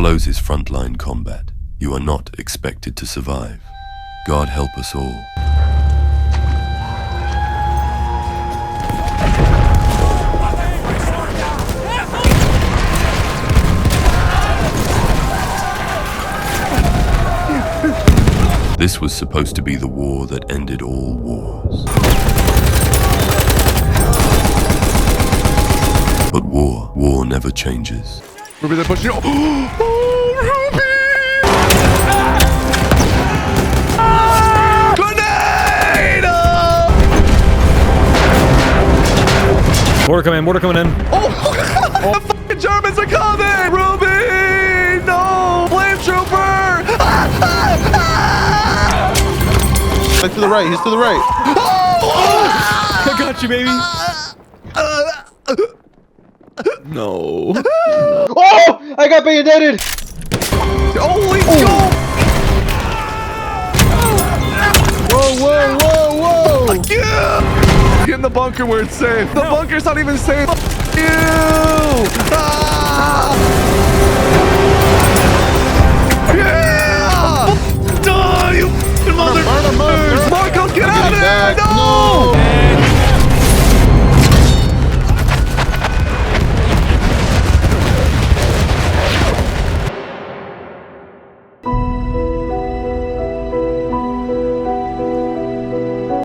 follows is frontline combat. You are not expected to survive. God help us all. This was supposed to be the war that ended all wars. But war never changes. Ruby, they're pushing you. Oh, Ruby! Grenade! Mortar coming in. Oh, the fucking Germans are coming! Ruby! No! Flame trooper! He's to the right, he's to the right. Oh! I got you, baby. No. Oh! I got bayoneted! Holy shit! Whoa! Yeah! Get in the bunker where it's safe. The bunker's not even safe. F you! Ah! Yeah! Die, you motherfuckers! Marco, get out of here! No!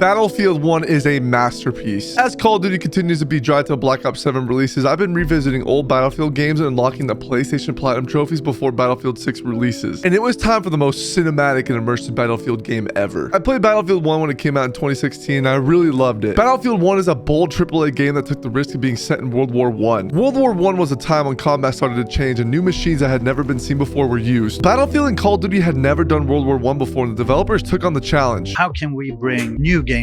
Battlefield 1 is a masterpiece. As Call of Duty continues to be dragged to Black Ops 7 releases, I've been revisiting old Battlefield games and unlocking the PlayStation Platinum trophies before Battlefield 6 releases. And it was time for the most cinematic and immersive Battlefield game ever. I played Battlefield 1 when it came out in 2016 and I really loved it. Battlefield 1 is a bold AAA game that took the risk of being set in World War I. World War I was a time when combat started to change and new machines that had never been seen before were used. Battlefield and Call of Duty had never done World War I before and the developers took on the challenge. How can we bring new gameplay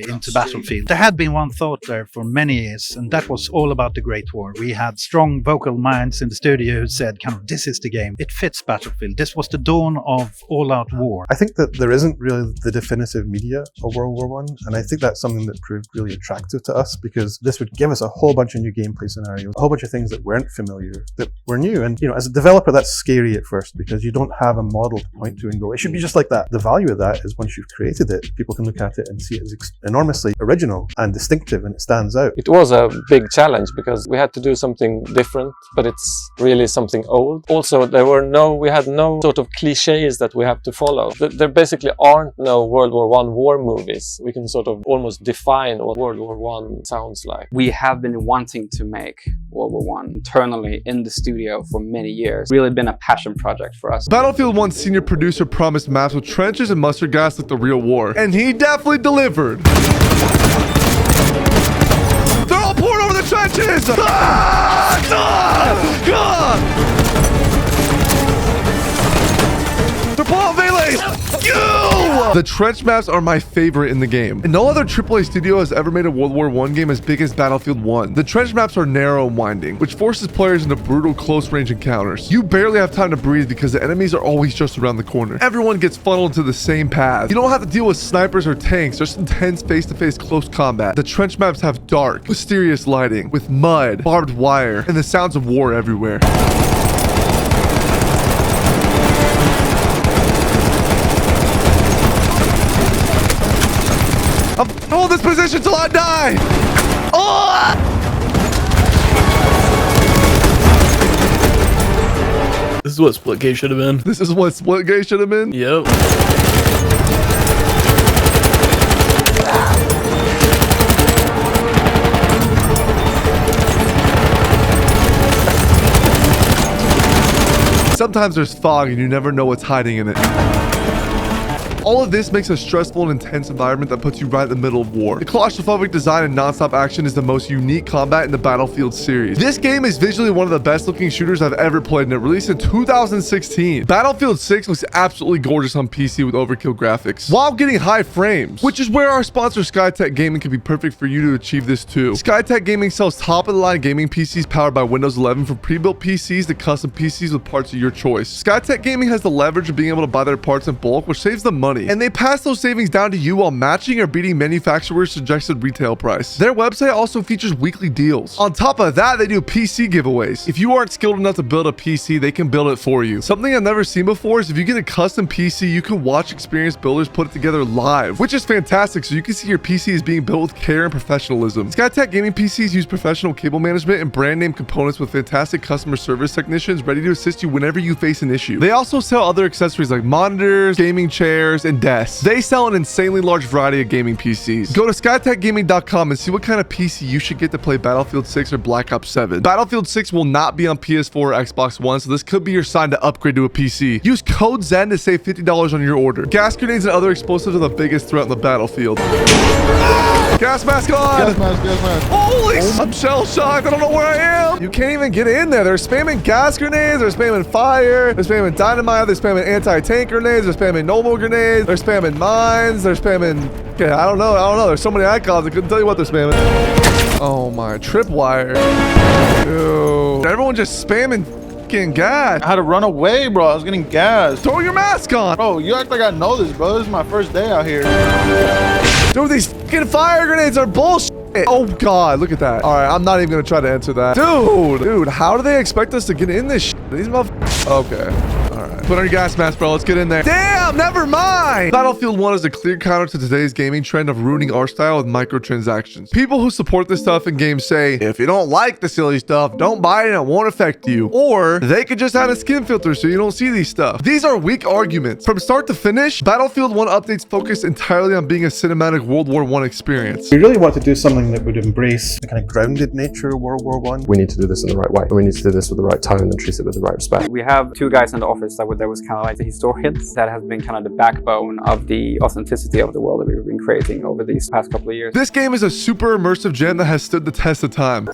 into Battlefield? There had been one thought there for many years, and that was all about the Great War. We had strong vocal minds in the studio who said, kind of, this is the game. It fits Battlefield. This was the dawn of all-out war. I think that there isn't really the definitive media of World War I, and I think that's something that proved really attractive to us because this would give us a whole bunch of new gameplay scenarios, a whole bunch of things that weren't familiar, that were new. And, you know, as a developer, that's scary at first because you don't have a model to point to and go, it should be just like that. The value of that is once you've created it, people can look at it and see it as enormously original and distinctive, and it stands out. It was a big challenge because we had to do something different, but it's really something old. Also, we had no sort of cliches that we have to follow. There basically aren't no World War I war movies. We can sort of almost define what World War I sounds like. We have been wanting to make World War I internally in the studio for many years. Really been a passion project for us. Battlefield 1's senior producer promised maps with trenches and mustard gas like the real war, and he definitely delivered. They're all pouring over the trenches! They're pulling melees! The trench maps are my favorite in the game, and no other AAA studio has ever made a World War I game as big as Battlefield 1. The trench maps are narrow and winding, which forces players into brutal close-range encounters. You barely have time to breathe because the enemies are always just around the corner. Everyone gets funneled into the same path. You don't have to deal with snipers or tanks, just intense face-to-face close combat. The trench maps have dark, mysterious lighting, with mud, barbed wire, and the sounds of war everywhere. I'm hold this position till I die! Oh! This is what Splitgate should have been. This is what Splitgate should have been? Yep. Sometimes there's fog and you never know what's hiding in it. All of this makes a stressful and intense environment that puts you right in the middle of war. The claustrophobic design and non-stop action is the most unique combat in the Battlefield series. This game is visually one of the best looking shooters I've ever played, and it released in 2016. Battlefield 6 looks absolutely gorgeous on PC with overkill graphics, while getting high frames, which is where our sponsor Skytech Gaming can be perfect for you to achieve this too. Skytech Gaming sells top-of-the-line gaming PCs powered by Windows 11, from pre-built PCs to custom PCs with parts of your choice. Skytech Gaming has the leverage of being able to buy their parts in bulk, which saves them money money. And they pass those savings down to you while matching or beating manufacturer's suggested retail price. Their website also features weekly deals. On top of that, they do PC giveaways. If you aren't skilled enough to build a PC, they can build it for you. Something I've never seen before is if you get a custom PC, you can watch experienced builders put it together live, which is fantastic, so you can see your PC is being built with care and professionalism. Skytech gaming PCs use professional cable management and brand name components with fantastic customer service technicians ready to assist you whenever you face an issue. They also sell other accessories like monitors, gaming chairs, and desks. They sell an insanely large variety of gaming PCs. Go to skytechgaming.com and see what kind of PC you should get to play Battlefield 6 or Black Ops 7. Battlefield 6 will not be on PS4 or Xbox One, so this could be your sign to upgrade to a PC. Use code ZEN to save $50 on your order. Gas grenades and other explosives are the biggest threat on the battlefield. Gas mask on! Gas mask. Holy, I'm shell shocked. I don't know where I am. You can't even get in there. They're spamming gas grenades. They're spamming fire. They're spamming dynamite. They're spamming anti-tank grenades. They're spamming normal grenades. They're spamming mines. They're spamming... Okay, I don't know. There's so many icons. I couldn't tell you what they're spamming. Oh my, tripwire. Dude. Everyone just spamming fucking gas. I had to run away, bro. I was getting gassed. Throw your mask on. Bro, you act like I know this, bro. This is my first day out here. Dude, these fucking fire grenades are bullshit. Oh god, look at that. All right, I'm not even gonna try to answer that. Dude, how do they expect us to get in this shit? These motherfuckers. Okay. All right. Put on your gas mask, bro. Let's get in there. Damn, never mind. Battlefield 1 is a clear counter to today's gaming trend of ruining our style with microtransactions. People who support this stuff in games say, if you don't like the silly stuff, don't buy it and it won't affect you. Or they could just add a skin filter so you don't see these stuff. These are weak arguments. From start to finish, Battlefield 1 updates focus entirely on being a cinematic World War I experience. We really want to do something that would embrace the kind of grounded nature of World War I. We need to do this in the right way. We need to do this with the right tone and treat it with the right respect. We have two guys in the office that was kind of like the historians. That has been kind of the backbone of the authenticity of the world that we've been creating over these past couple of years. This game is a super immersive gem that has stood the test of time.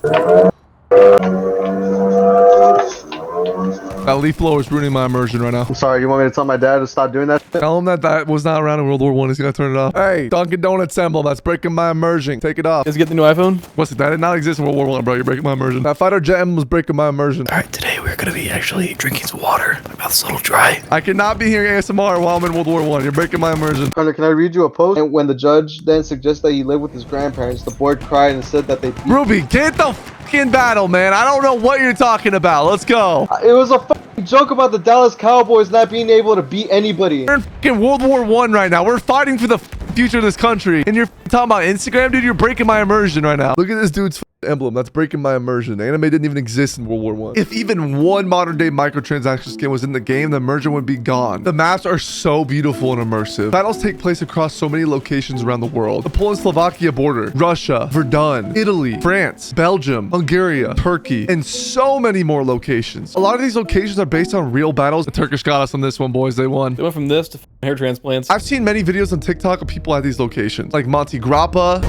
That leaf blower is ruining my immersion right now. I'm sorry, you want me to tell my dad to stop doing that? Tell him that was not around in World War I. He's gonna turn it off. Hey, Dunkin' Donuts emblem. That's breaking my immersion. Take it off. Let's get the new iPhone. What's it? That did not exist in World War I, bro. You're breaking my immersion. That fighter jet emblem was breaking my immersion. All right, today we're gonna be actually drinking some water. My mouth's a little dry. I cannot be hearing ASMR while I'm in World War I. You're breaking my immersion. Hunter, can I read you a post? And when the judge then suggested that he live with his grandparents, the board cried and said that they beat Ruby, get the fucking battle, man. I don't know what you're talking about. Let's go. It was a fucking joke about the Dallas Cowboys not being able to beat anybody. We're in fucking World War I right now. We're fighting for the future of this country. And you're talking about Instagram, dude? You're breaking my immersion right now. Look at this dude's emblem. That's breaking my immersion. The anime didn't even exist in World War I. If even one modern day microtransaction skin was in the game, the immersion would be gone. The maps are so beautiful and immersive. Battles take place across so many locations around the world. The Poland-Slovakia border, Russia, Verdun, Italy, France, Belgium, Hungary, Turkey, and so many more locations. A lot of these locations are based on real battles. The Turkish got us on this one, boys. They won. They went from this to hair transplants. I've seen many videos on TikTok of people at these locations, like Monte Grappa,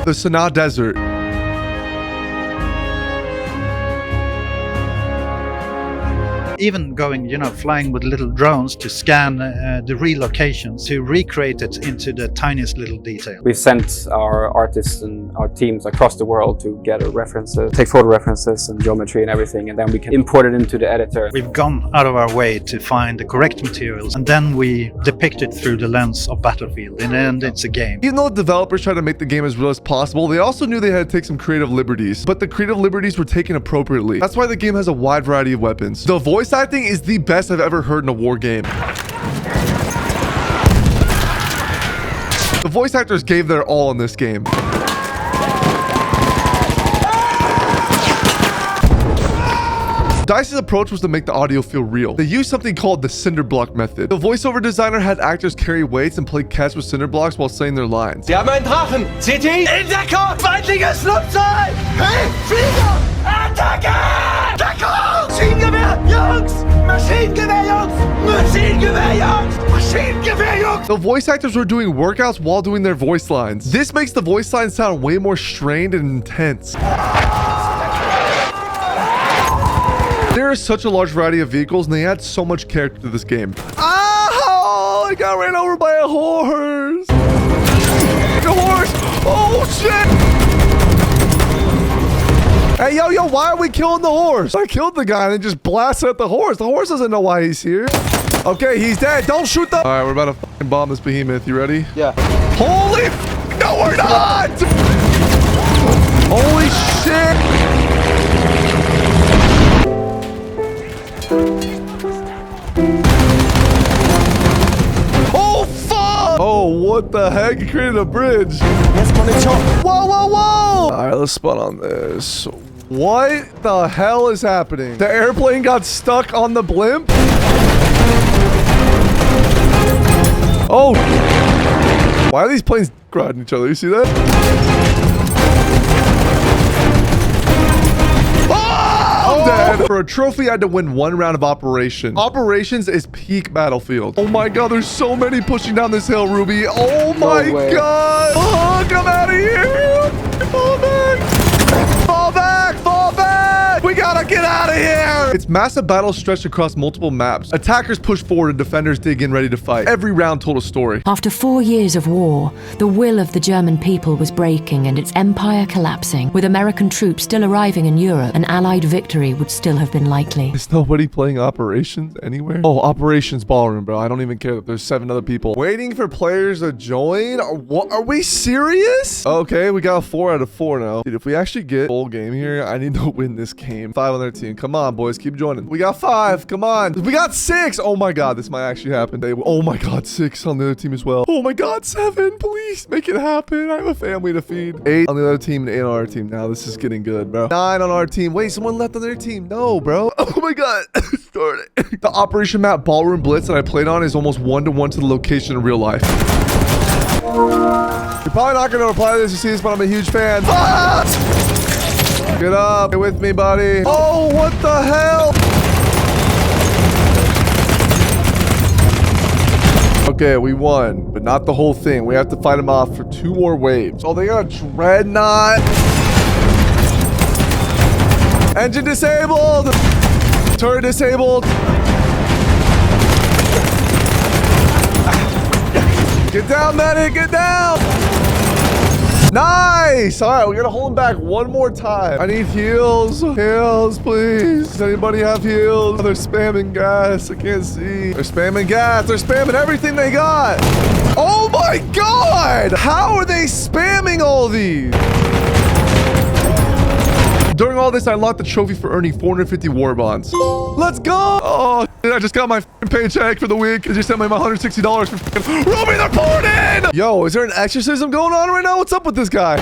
the Sanaa Desert, Even going, flying with little drones to scan the relocations, to recreate it into the tiniest little detail. We've sent our artists and our teams across the world to gather references, take photo references and geometry and everything, and then we can import it into the editor. We've gone out of our way to find the correct materials, and then we depict it through the lens of Battlefield. In the end, it's a game. Even though the developers tried to make the game as real as possible, they also knew they had to take some creative liberties, but the creative liberties were taken appropriately. That's why the game has a wide variety of weapons. The voice acting is the best I've ever heard in a war game. The voice actors gave their all in this game. DICE's approach was to make the audio feel real. They used something called the cinder block method. The voiceover designer had actors carry weights and play catch with cinder blocks while saying their lines. Sie haben einen Drachen! CT! Entdeckung! Feindliches Flugzeug! Hey, Flieger! Attacke! Deckung! Maschinengewehr, Jungs! Maschinengewehr, Jungs! Maschinengewehr, Jungs! Maschinengewehr, Jungs! The voice actors were doing workouts while doing their voice lines. This makes the voice lines sound way more strained and intense. There is such a large variety of vehicles, and they add so much character to this game. Oh, I got ran over by a horse. A horse. Oh, shit. Hey, yo, why are we killing the horse? I killed the guy and then just blasted at the horse. The horse doesn't know why he's here. Okay, he's dead. Don't shoot the... All right, we're about to fucking bomb this behemoth. You ready? Yeah. Holy... No, we're not! Holy shit! Oh, fuck! Oh, what the heck? You created a bridge. Whoa, whoa, whoa! All right, let's spawn on this. What the hell is happening? The airplane got stuck on the blimp? Oh! Why are these planes riding each other? You see that? Oh! I'm dead. For a trophy, I had to win 1 round of operation. Operations is peak Battlefield. Oh my god, there's so many pushing down this hill, Ruby. Oh my god! Fuck, I'm out of here! Fall back! Fall back! Fall back! We gotta get out of here! It's massive battles stretched across multiple maps. Attackers push forward and defenders dig in ready to fight. Every round told a story. After 4 years of war, the will of the German people was breaking and its empire collapsing. With American troops still arriving in Europe, an Allied victory would still have been likely. Is nobody playing Operations anywhere? Oh, Operations Ballroom, bro. I don't even care that there's 7 other people. Waiting for players to join? What? Are we serious? Okay, we got 4 out of 4 now. Dude, if we actually get full game here, I need to win this game. 5 on their team. Come on, boys. Keep joining. We got 5. Come on. We got 6. Oh my god, this might actually happen. Oh my god, 6 on the other team as well. Oh my god, 7. Please make it happen. I have a family to feed. 8 on the other team and 8 on our team. Now this is getting good, bro. 9 on our team. Wait, someone left on their team. No, bro. Oh my god. Start it. The operation map Ballroom Blitz that I played on is almost 1-to-1 to the location in real life. You're probably not going to reply to this. You see this, but I'm a huge fan. Ah! Get up. Get with me, buddy. Oh, what the hell? Okay, we won, but not the whole thing. We have to fight them off for 2 more waves. Oh, they got a dreadnought. Engine disabled. Turret disabled. Get down, medic. Get down. Nice! All right, we gotta hold him back one more time. I need heals. Heals, please. Does anybody have heals? Oh, they're spamming gas. I can't see. They're spamming gas. They're spamming everything they got. Oh my god! How are they spamming all these? During all this, I unlocked the trophy for earning 450 war bonds. Let's go! Oh, I just got my paycheck for the week. They just sent me my $160 for Ruby, they're pouring in! Yo, is there an exorcism going on right now? What's up with this guy?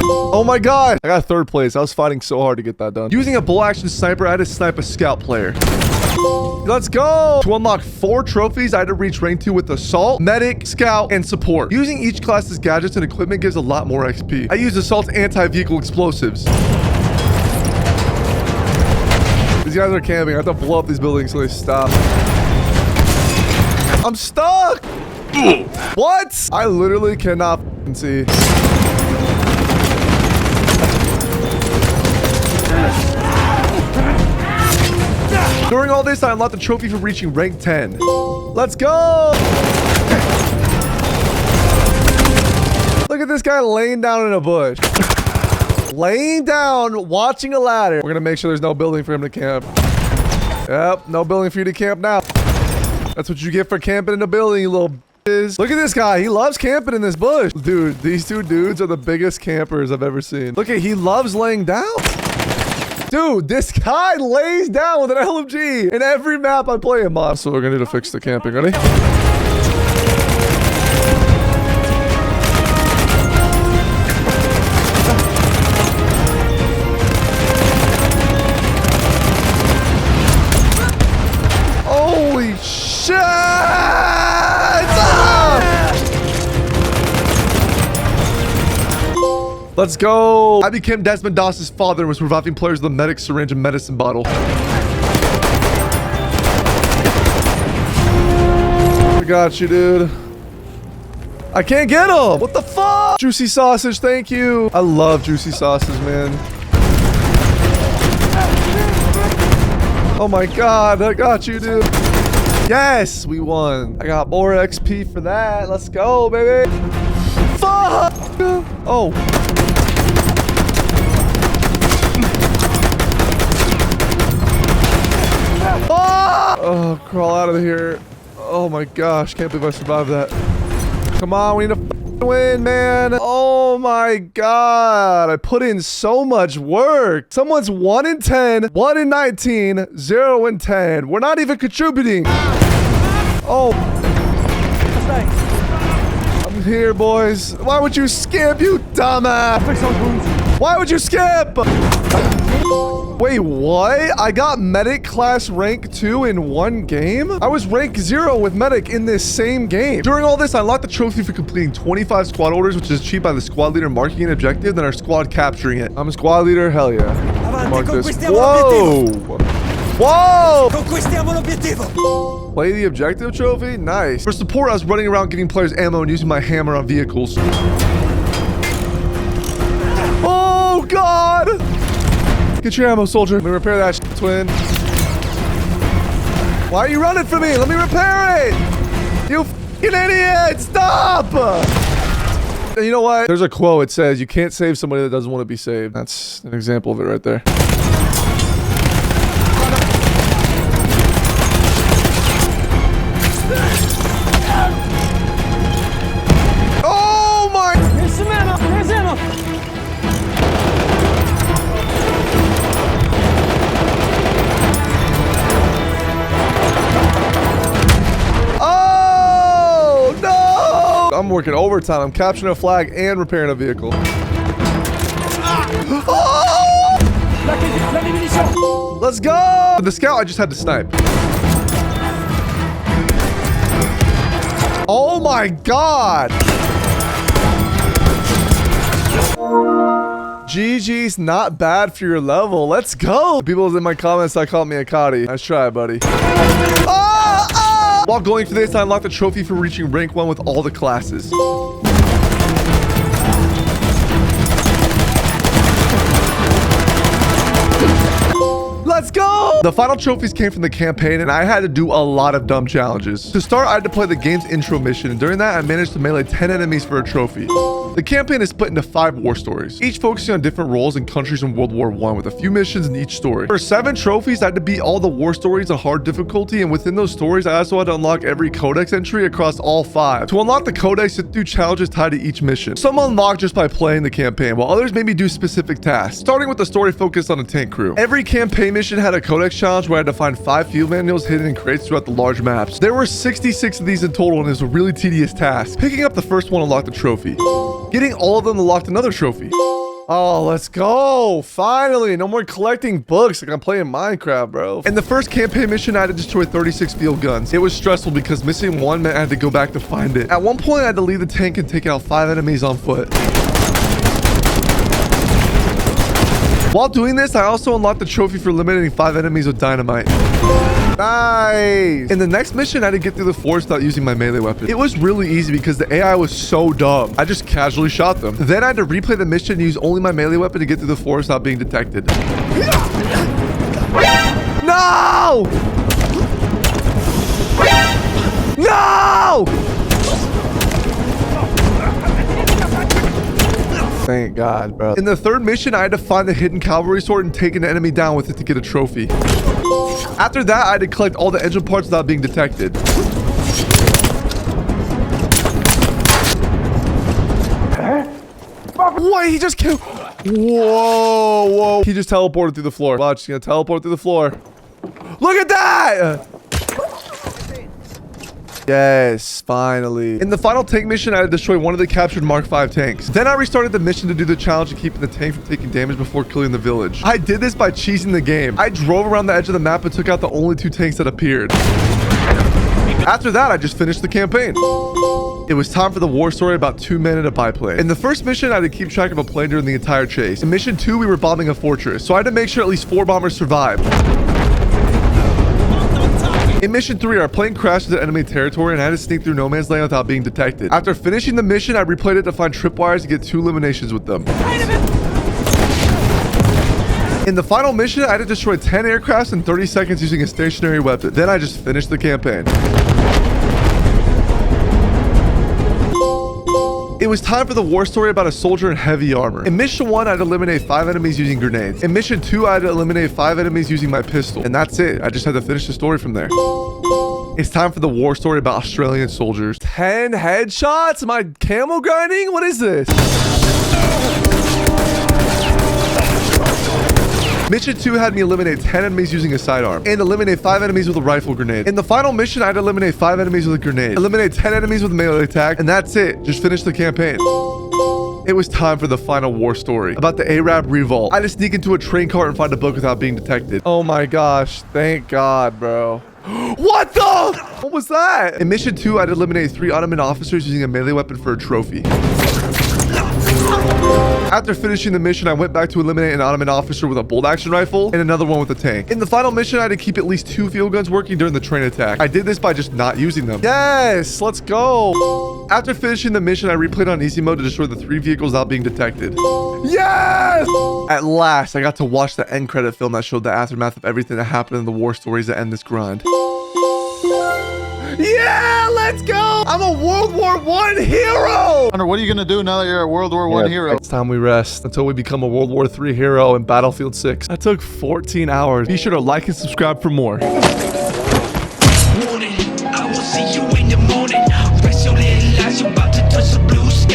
Oh my god. I got 3rd place. I was fighting so hard to get that done. Using a bull action sniper, I had to snipe a scout player. Let's go! To unlock 4 trophies, I had to reach rank 2 with Assault, Medic, Scout, and Support. Using each class's gadgets and equipment gives a lot more XP. I use Assault's anti-vehicle explosives. These guys are camping. I have to blow up these buildings so they stop. I'm stuck! What? I literally cannot see. During all this, I unlocked the trophy for reaching rank 10. Let's go! Look at this guy laying down in a bush. Laying down, watching a ladder. We're gonna make sure there's no building for him to camp. Yep, no building for you to camp now. That's what you get for camping in a building, you little bitches. Look at this guy. He loves camping in this bush. Dude, these 2 dudes are the biggest campers I've ever seen. Look at, he loves laying down. Dude, this guy lays down with an LMG in every map I play him on. So we're gonna need to fix the camping. Ready? Holy shit! Let's go. I became Desmond Doss's father and was reviving players with a medic syringe and medicine bottle. I got you, dude. I can't get him. What the fuck? Juicy sausage, thank you. I love juicy sausage, man. Oh my god, I got you, dude. Yes, we won. I got more XP for that. Let's go, baby. Fuck. Oh. Oh, crawl out of here. Oh my gosh, can't believe I survived that. Come on, we need to win, man. Oh my god, I put in so much work. Someone's 1 in 10, 1 in 19, 0 in 10. We're not even contributing. Oh. I'm here, boys. Why would you skip, you dumbass? Why would you skip? Wait, what? I got medic class rank 2 in 1 game? I was rank 0 with medic in this same game. During all this, I unlocked the trophy for completing 25 squad orders, which is achieved by the squad leader marking an objective, then our squad capturing it. I'm a squad leader, hell yeah. Mark this. Whoa! Whoa! Play the objective trophy? Nice. For support, I was running around giving players ammo and using my hammer on vehicles. Oh, God! Get your ammo, soldier. Let me repair that twin. Why are you running for me? Let me repair it! You f***ing idiot! Stop! And you know what? There's a quote. It says, you can't save somebody that doesn't want to be saved. That's an example of it right there. Oh my! There's ammo! There's ammo! I'm working overtime. I'm capturing a flag and repairing a vehicle. Oh! Let's go! The scout, I just had to snipe. Oh my god! GG's not bad for your level. Let's go! People in my comments that called me a Cotty. Nice try, buddy. While going for this, I unlocked the trophy for reaching rank 1 with all the classes. Let's go! The final trophies came from the campaign, and I had to do a lot of dumb challenges. To start, I had to play the game's intro mission, and during that, I managed to melee 10 enemies for a trophy. The campaign is split into 5 war stories, each focusing on different roles and countries in World War I, with a few missions in each story. For 7 trophies, I had to beat all the war stories on hard difficulty, and within those stories, I also had to unlock every codex entry across all 5. To unlock the codex, sit through challenges tied to each mission. Some unlock just by playing the campaign, while others made me do specific tasks, starting with the story focused on a tank crew. Every campaign mission had a codex challenge where I had to find 5 field manuals hidden in crates throughout the large maps. There were 66 of these in total, and it was a really tedious task. Picking up the first one unlocked a trophy. Getting all of them unlocked another trophy. Oh, let's go. Finally, no more collecting books like I'm playing Minecraft, bro. In the first campaign mission, I had to destroy 36 field guns. It was stressful because missing one meant I had to go back to find it. At one point, I had to leave the tank and take out 5 enemies on foot. While doing this, I also unlocked the trophy for eliminating 5 enemies with dynamite. Nice! In the next mission, I had to get through the forest without using my melee weapon. It was really easy because the AI was so dumb. I just casually shot them. Then I had to replay the mission and use only my melee weapon to get through the forest without being detected. No! No! Thank God, bro. In the third mission, I had to find the hidden cavalry sword and take an enemy down with it to get a trophy. After that, I had to collect all the engine parts without being detected. Wait, he just killed. Whoa, whoa. He just teleported through the floor. Watch, he's gonna teleport through the floor. Look at that! Yes, finally. In the final tank mission, I had to destroy one of the captured Mark V tanks. Then I restarted the mission to do the challenge of keeping the tank from taking damage before killing the village. I did this by cheesing the game. I drove around the edge of the map and took out the only 2 tanks that appeared. After that, I just finished the campaign. It was time for the war story about 2 men in a biplane. In the first mission, I had to keep track of a plane during the entire chase. In mission 2, we were bombing a fortress, so I had to make sure at least 4 bombers survived. In mission 3, our plane crashed into enemy territory and I had to sneak through no man's land without being detected. After finishing the mission, I replayed it to find tripwires to get 2 eliminations with them. In the final mission, I had to destroy 10 aircrafts in 30 seconds using a stationary weapon. Then I just finished the campaign. It was time for the war story about a soldier in heavy armor. In mission 1, I'd eliminate 5 enemies using grenades. In mission 2, I'd eliminate 5 enemies using my pistol. And that's it. I just had to finish the story from there. It's time for the war story about Australian soldiers. 10 headshots? Am I camel grinding? What is this? Mission 2 had me eliminate 10 enemies using a sidearm and eliminate 5 enemies with a rifle grenade. In the final mission, I'd eliminate 5 enemies with a grenade, eliminate 10 enemies with a melee attack, and that's it. Just finish the campaign. It was time for the final war story about the Arab revolt. I had to sneak into a train cart and find a book without being detected. Oh my gosh. Thank God, bro. What the? What was that? In mission 2, I'd eliminate 3 Ottoman officers using a melee weapon for a trophy. After finishing the mission, I went back to eliminate an Ottoman officer with a bolt-action rifle and another one with a tank. In the final mission, I had to keep at least 2 field guns working during the train attack. I did this by just not using them. Yes, let's go. After finishing the mission, I replayed on easy mode to destroy the 3 vehicles without being detected. Yes! At last, I got to watch the end credit film that showed the aftermath of everything that happened in the war stories that end this grind. Yeah, let's go! I'm a World War I hero! Hunter, what are you gonna do now that you're a World War I hero? It's time we rest until we become a World War III hero in Battlefield 6. That took 14 hours. Be sure to like and subscribe for more.